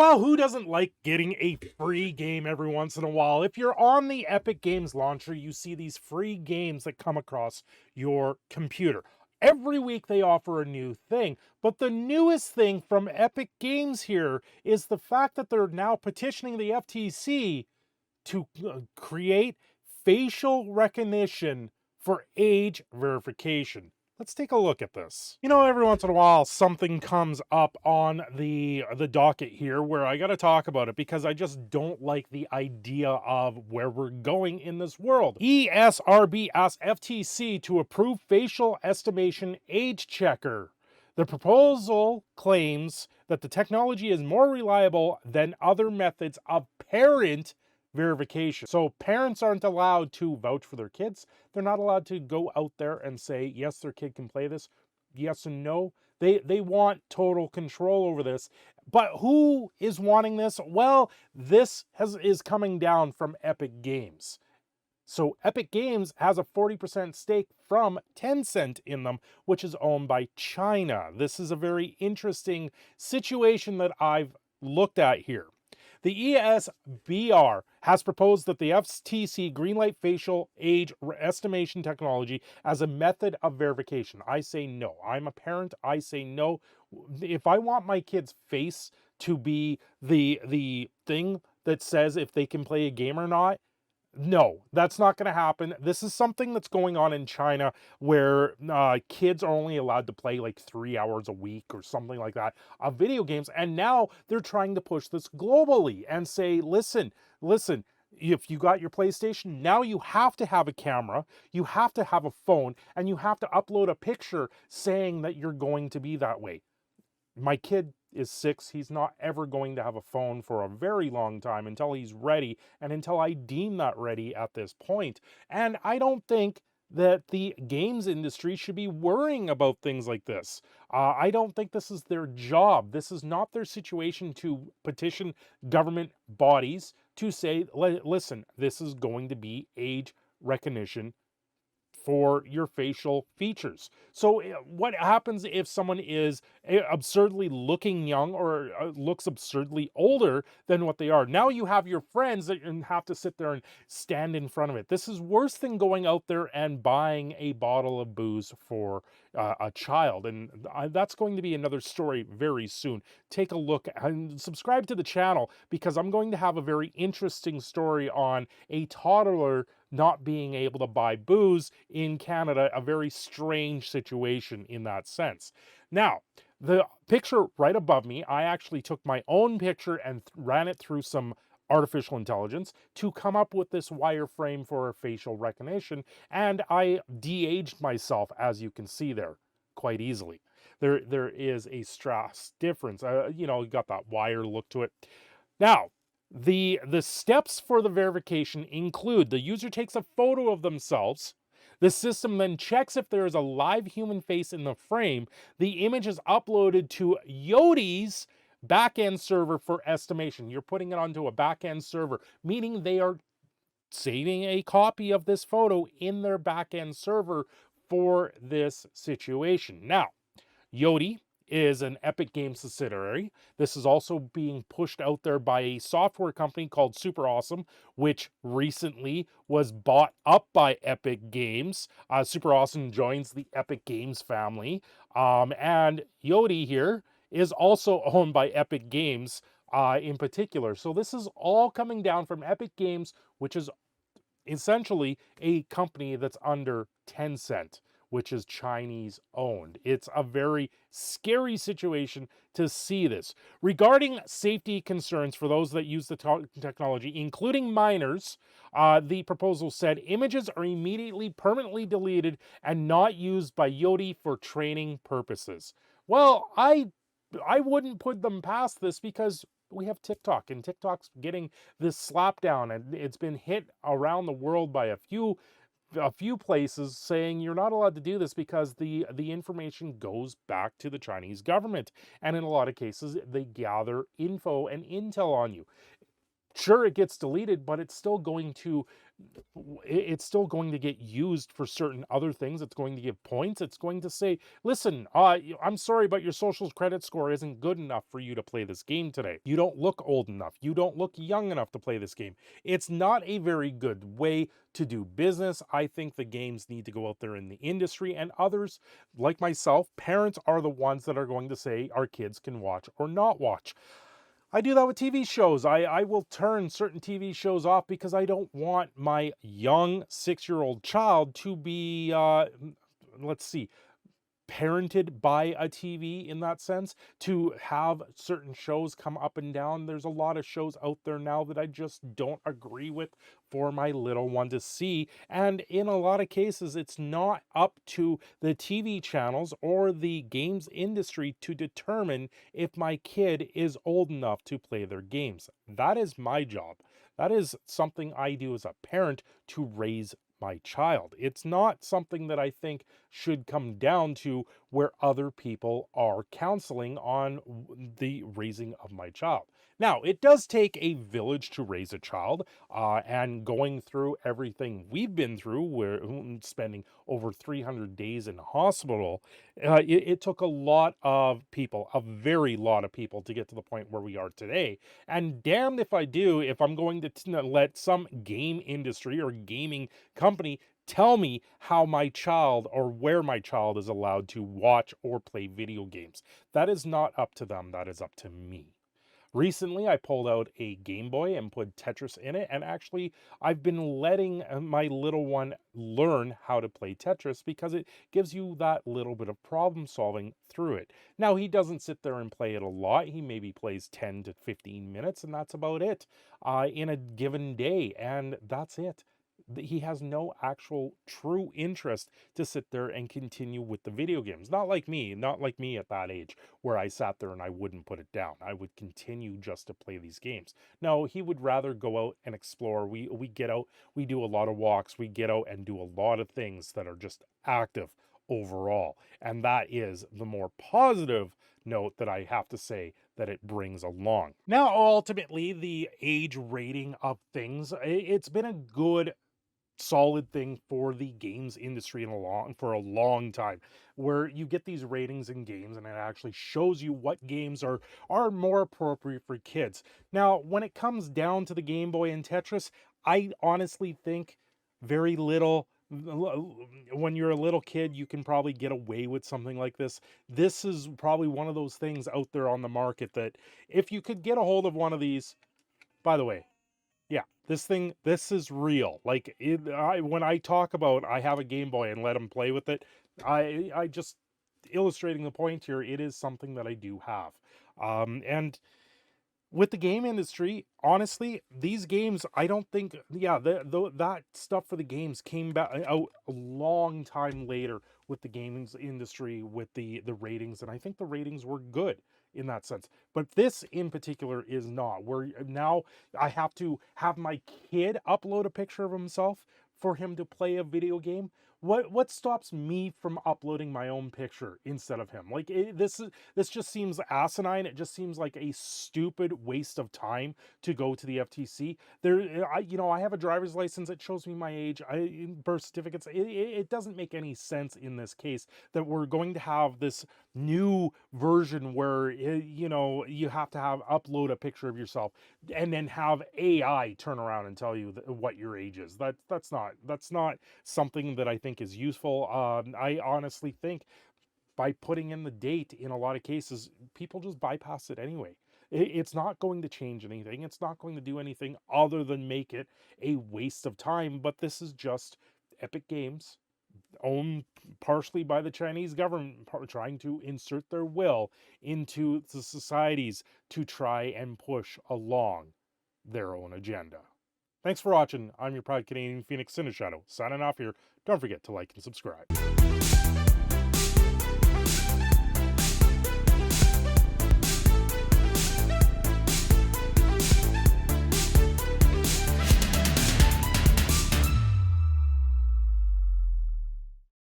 Well, who doesn't like getting a free game every once in a while? If you're on the Epic Games launcher, you see these free games that come across your computer. Every week they offer a new thing, but the newest thing from Epic Games here is the fact that they're now petitioning the FTC to create facial recognition for age verification. Let's take a look at this. You know, every once in a while, something comes up on the docket here where I got to talk about it because I just don't like the idea of where we're going in this world. ESRB asked FTC to approve facial estimation age checker. The proposal claims that the technology is more reliable than other methods of parent verification. So parents aren't allowed to vouch for their kids. They're not allowed to go out there and say, yes, their kid can play this, yes and no. They want total control over this. But who is wanting this? Well, this is coming down from Epic Games. So Epic Games has a 40% stake from Tencent in them, which is owned by China. This is a very interesting situation that I've looked at here. The ESBR has proposed that the FTC greenlight facial age estimation technology as a method of verification. I say no. I'm a parent. I say no. If I want my kid's face to be the thing that says if they can play a game or not, no, that's not going to happen. This is something that's going on in China where kids are only allowed to play like 3 hours a week or something like that of video games. And now they're trying to push this globally and say, listen, if you got your PlayStation, now you have to have a camera, you have to have a phone, and you have to upload a picture saying that you're going to be that way. My kid is 6. He's not ever going to have a phone for a very long time until he's ready and until I deem that ready at this point. And I don't think that the games industry should be worrying about things like this. I don't think this is their job. This is not their situation to petition government bodies to say, listen, this is going to be age recognition for your facial features. So what happens if someone is absurdly looking young or looks absurdly older than what they are? Now you have your friends that have to sit there and stand in front of it. This is worse than going out there and buying a bottle of booze for a child. And that's going to be another story very soon. Take a look and subscribe to the channel because I'm going to have a very interesting story on a toddler not being able to buy booze in Canada, a very strange situation in that sense. Now, the picture right above me, I actually took my own picture and ran it through some artificial intelligence to come up with this wireframe for facial recognition, and I de-aged myself, as you can see there, quite easily. There is a stress difference. You know, you got that wire look to it. Now, the steps for the verification include the user takes a photo of themselves. The system then checks if there is a live human face in the frame. The image is uploaded to Yoti's backend server for estimation. You're putting it onto a backend server, meaning they are saving a copy of this photo in their backend server for this situation. Now, Yoti is an Epic Games subsidiary. This is also being pushed out there by a software company called SuperAwesome, which recently was bought up by Epic Games. SuperAwesome joins the Epic Games family. And Yoti here is also owned by Epic Games in particular. So this is all coming down from Epic Games, which is essentially a company that's under Tencent, which is Chinese owned. It's a very scary situation to see this. Regarding safety concerns for those that use the technology, including minors, the proposal said images are immediately permanently deleted and not used by Yoti for training purposes. Well, I wouldn't put them past this because we have TikTok, and TikTok's getting this slap down, and it's been hit around the world by a few places saying you're not allowed to do this because the information goes back to the Chinese government, and in a lot of cases they gather info and intel on you. Sure, it gets deleted, but it's still going to get used for certain other things. It's going to give points. It's going to say, listen, I'm sorry, but your social credit score isn't good enough for you to play this game today. You don't look old enough. You don't look young enough to play this game. It's not a very good way to do business. I think the games need to go out there in the industry, and others, like myself, parents are the ones that are going to say our kids can watch or not watch. I do that with TV shows. I will turn certain TV shows off because I don't want my young 6-year-old child to be, let's see, parented by a TV in that sense, to have certain shows come up and down. There's a lot of shows out there now that I just don't agree with for my little one to see. And in a lot of cases, it's not up to the TV channels or the games industry to determine if my kid is old enough to play their games. That is my job. That is something I do as a parent to raise my child. It's not something that I think should come down to where other people are counseling on the raising of my child. Now, it does take a village to raise a child, and going through everything we've been through, where spending over 300 days in hospital, it took a lot of people, a very lot of people, to get to the point where we are today. And damned if I do if I'm going to let some game industry or gaming company tell me how my child or where my child is allowed to watch or play video games. That is not up to them, that is up to me. Recently, I pulled out a Game Boy and put Tetris in it, and actually, I've been letting my little one learn how to play Tetris because it gives you that little bit of problem solving through it. Now, he doesn't sit there and play it a lot. He maybe plays 10 to 15 minutes, and that's about it in a given day, and that's it. He has no actual true interest to sit there and continue with the video games. Not like me at that age, where I sat there and I wouldn't put it down. I would continue just to play these games. No, he would rather go out and explore. We get out, we do a lot of walks, we get out and do a lot of things that are just active overall. And that is the more positive note that I have to say that it brings along. Now, ultimately, the age rating of things, it's been a good solid thing for the games industry for a long time, where you get these ratings in games and it actually shows you what games are more appropriate for kids. Now, when it comes down to the Game Boy and Tetris, I honestly think very little. When you're a little kid, you can probably get away with something like this. This is probably one of those things out there on the market that if you could get a hold of one of these, by the way, yeah, this is real. Like, when I talk about I have a Game Boy and let him play with it, I just illustrating the point here. It is something that I do have, and with the game industry, honestly, these games, I don't think, yeah, that stuff for the games came back out a long time later with the gaming industry, with the ratings, and I think the ratings were good in that sense. But this in particular is not, where now I have to have my kid upload a picture of himself for him to play a video game. What stops me from uploading my own picture instead of him? Like, this just seems asinine. It just seems like a stupid waste of time to go to the FTC. I have a driver's license that shows me my age. Birth certificates. It doesn't make any sense in this case that we're going to have this new version where you have to have upload a picture of yourself and then have AI turn around and tell you what your age is. That's not something that I think is useful. I honestly think by putting in the date, in a lot of cases, people just bypass it anyway. It's not going to change anything. It's not going to do anything other than make it a waste of time. But this is just Epic Games, owned partially by the Chinese government, trying to insert their will into the societies to try and push along their own agenda. Thanks for watching. I'm your proud Canadian Phoenix Cineshadow, signing off here. Don't forget to like and subscribe.